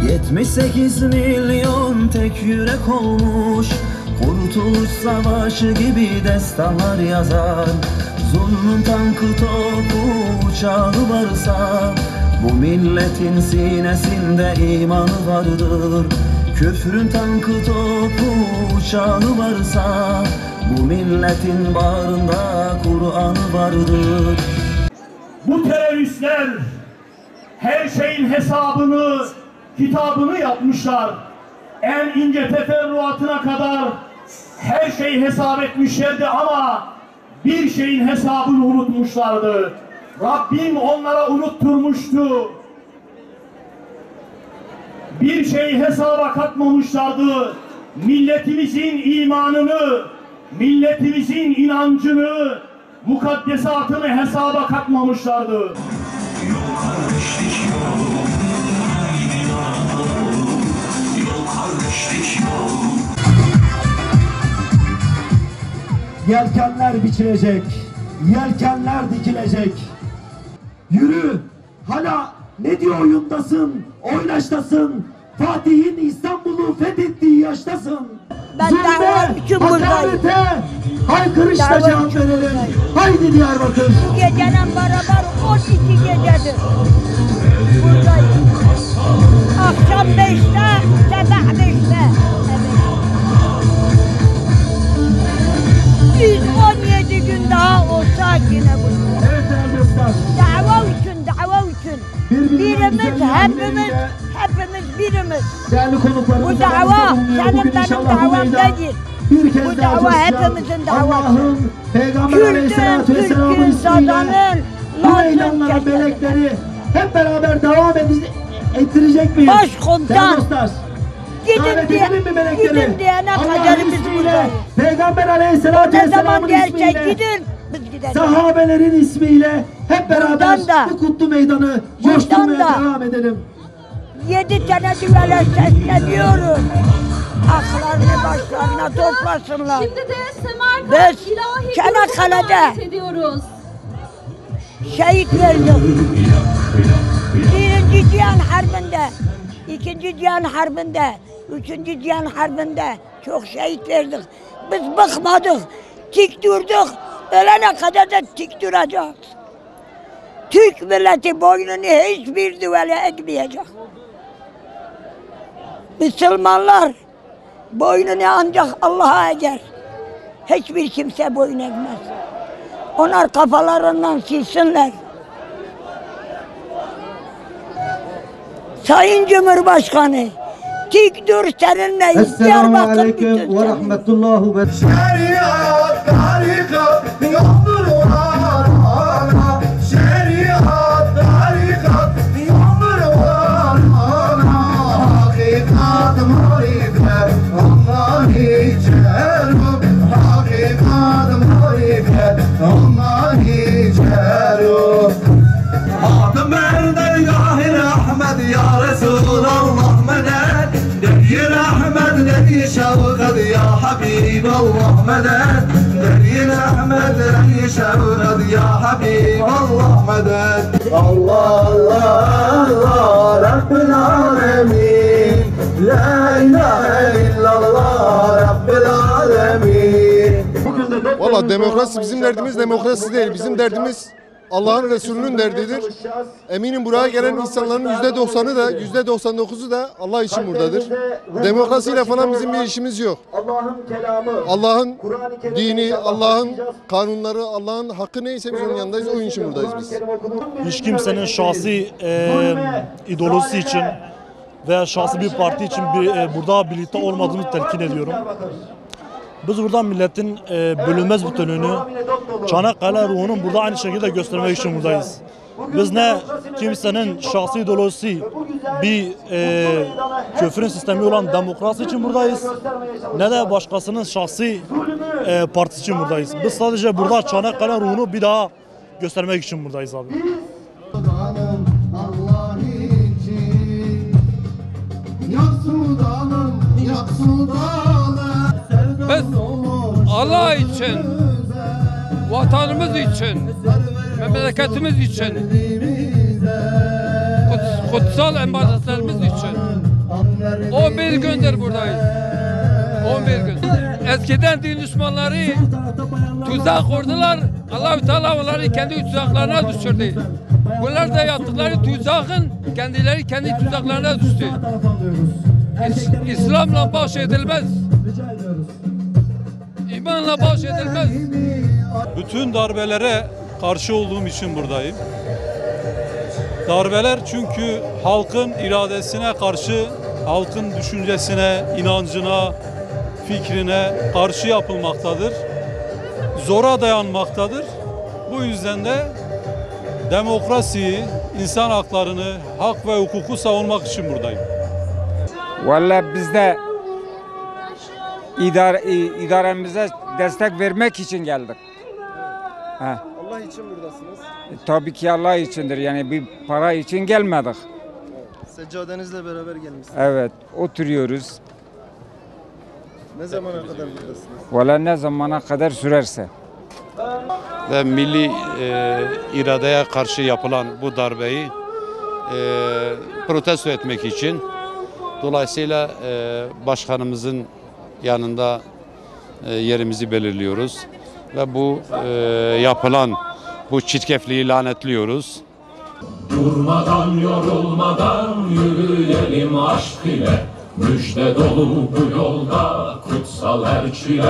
78 milyon tek yürek olmuş, Kurtuluş Savaşı gibi destanlar yazar. Zulmün tankı topu uçağı varsa, bu milletin sinesinde imanı vardır. Küfrün tankı topu uçağı varsa, bu milletin bağrında Kur'an vardır. Bu teröristler her şeyin hesabını, kitabını yapmışlar. En ince teferruatına kadar her şeyi hesap etmişlerdi ama bir şeyin hesabını unutmuşlardı. Rabbim onlara unutturmuştu. Bir şeyi hesaba katmamışlardı. Milletimizin imanını, milletimizin inancını, mukaddesatını hesaba katmamışlardı. Yelkenler biçilecek, yelkenler dikilecek. Yürü, hala ne diyor oyundasın, oynaştasın. Fatih'in İstanbul'u fethettiği yaştasın. Ben davam için buradayım. Hakarete, haykırışla cevap verelim. Haydi Diyarbakır. Bu gecenin beraber 12 gecedir. Buradayım. Akşam 5'te, sabah 5'te. Evet. 117 gün daha olsa yine burada. Evet değerli dostlar. Dava için. Birimiz, hepimiz birimiz. Değerli konuklarımız. Bu dava senin benim davam değil. Bu dava hepimizin davası. Allah'ın Peygamber Aleyhisselatü Vesselam'ın ismiyle bu meydanlara melekleri hep beraber devam ettirecek miyiz? Başkomutan. Gidin diyene kadar biz buradayız. Peygamber Aleyhisselatü Vesselam'ın ismiyle, biz gidelim. sahabelerin ismiyle hep beraber bu kutlu meydanı coşturmaya devam edelim. 7 tane düvele sesleniyorum. Aklarını başlarına toplasınlar. Şimdi de Semerkant Biz İlahi Çanakkale'de davet ediyoruz. şehit verdik. Birinci Cihan Harbi'nde, ikinci Cihan Harbi'nde, üçüncü Cihan Harbi'nde çok şehit verdik. Biz bıkmadık, tik durduk, ölene kadar da tik duracağız. Türk milleti boynunu hiçbir düvele eğmeyecek. Müslümanlar boynunu ancak Allah'a eğer. Hiçbir kimse boyun eğmez. Onlar kafalarından silsinler. Sayın Cumhurbaşkanı, tik dur seninle. Esselamu Aleyküm ve Rahmetullahu ve Şeriat tarikat yoldur varana, şeriat tarikat yoldur varana, hakikat marifet Allah içerim, hakikat marifet Allah içerim. Adım dergâh-ı rahmet ya Resulallah medet, dergâh rahmet dedi şevkat ya Habiballah medet, dergâh rahmet dedi şevkat ya Habiballah medet. Allah Allah Allah Rabbil alemin, la ilahe illallah Rabbil alemin. Valla demokrasi bizim derdimiz demokrasi değil. Bizim derdimiz Allah'ın Resulü'nün derdidir. Eminim buraya gelen insanların %90'ı da %99'u da Allah için buradadır. Demokrasiyle falan bizim bir işimiz yok. Allah'ın dini, Allah'ın kanunları, Allah'ın hakkı neyse biz onun yanındayız. Onun için buradayız biz. Hiç kimsenin şahsi ideolojisi için veya şahsi bir parti için burada birlikte olmadığımızı telkin ediyorum. Biz burada milletin bölünmez bütünlüğünü, Çanakkale ruhunun burada aynı şekilde göstermek için buradayız. Biz ne kimsenin şahsi ideolojisi bir küfrün sistemi olan demokrasi için buradayız, ne de başkasının şahsi partisi için buradayız. Biz sadece burada Çanakkale ruhunu bir daha göstermek için buradayız abi. Biz Allah için, vatanımız için, memleketimiz için, kutsal emanetlerimiz için 11 gündür buradayız. 11 gün. Eskiden din düşmanları tuzak kurdular. Allah-u Teala onları kendi tuzaklarına düşürdü. Bunlar da yaptıkları tuzakın kendileri kendi tuzaklarına düştü. İslam'la baş edilmez. İmanla baş edilmez. Bütün darbelere karşı olduğum için buradayım. Darbeler çünkü halkın iradesine karşı, halkın düşüncesine, inancına, fikrine karşı yapılmaktadır. Zora dayanmaktadır. Bu yüzden de demokrasiyi, insan haklarını, hak ve hukuku savunmak için buradayım. Vallahi biz de idaremize destek vermek için geldik. Allah için buradasınız. Tabii ki Allah içindir, yani bir para için gelmedik. Seccadenizle beraber gelmişsiniz. Evet, oturuyoruz. Ne zamana kadar buradasınız? Vallahi ne zamana kadar sürerse. Ve milli iradeye karşı yapılan bu darbeyi protesto etmek için dolayısıyla başkanımızın yanında yerimizi belirliyoruz ve bu yapılan bu çirkefliği lanetliyoruz. Durmadan yorulmadan yürüyelim aşk ile, müjde dolu bu yolda kutsal her çile.